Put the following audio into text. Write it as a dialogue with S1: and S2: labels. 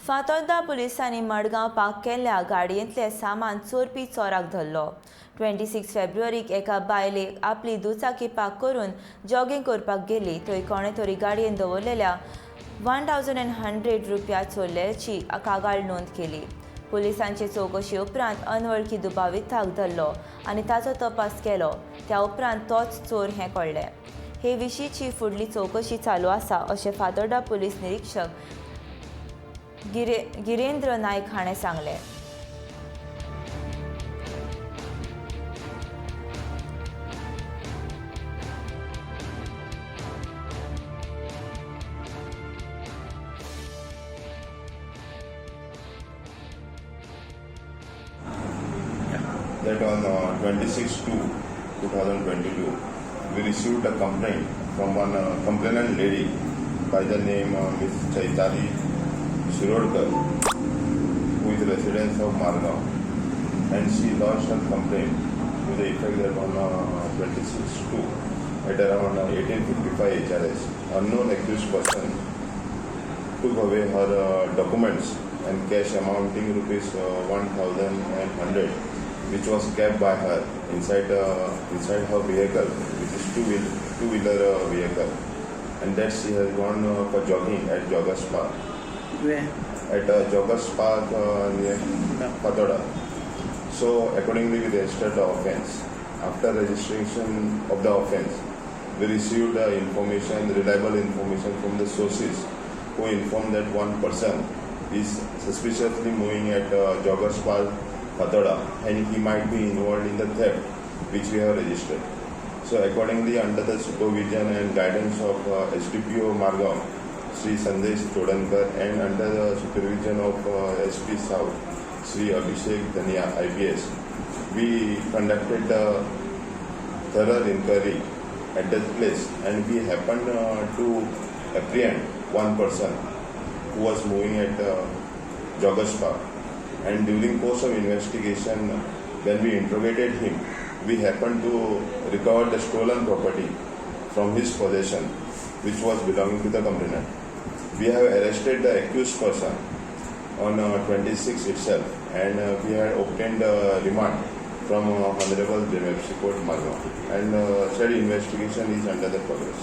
S1: फातोर्दा पुलिसांनी मडगांव पार्क केल्ल्या गाडयेंतले सामान चोरपी चोराक धरलो. 26 फेब्रुवारीक एका बायलेक आपली दुचाकी पार्क करून जॉगिंग करपाक गेली थंय कोणे तरी गाडयेन दवरलेल्या 1100 रुपया चोरल्याची कागाळ नोंद केली. पुलिसांचे चौकशी उपरांत अनवळखी दुबाविताक धरलो आनी ताचो तपास केलो. त्या उपरांत तोच चोर हें कळ्ळें. हे विशींची फुडली चौकशी चालू आसा अशें फातोर्डा पुलीस निरीक्षक गिरेंद्र नायक हाणें सांगलें.
S2: That on 26/2/2022, we received a complaint from one complainant lady by the name Ms. Chaitali Shirodkar, who is a resident of Margaon, and she lodged her complaint to the effect that on 26/2 at around 18:55 HRS, unknown accused person took away her documents and cash amounting rupees 1,100, which was kept by her inside her vehicle, which is two-wheeler vehicle, and that she has gone for jogging at Joggers Park.
S3: Where?
S2: At Joggers Park near Fatorda. So accordingly we registered the offence. After registration of the offence, we received reliable information from the sources who informed that one person is suspiciously moving at Joggers Park, Fatorda, and he might be involved in the theft which we have registered. So accordingly, under the supervision and guidance of SDPO Margaon, Sri Sandesh Chodankar, and under the supervision of SP South, Sri Abhishek Dhania, IPS, we conducted the thorough inquiry at that place, and we happened to apprehend one person who was moving at Joggers Park. And during course of investigation, when we interrogated him, we happened to recover the stolen property from his possession, which was belonging to the complainant. We have arrested the accused person on 26 itself, and we had obtained remand from Honorable Supreme Court Margaon, and said investigation is under the progress.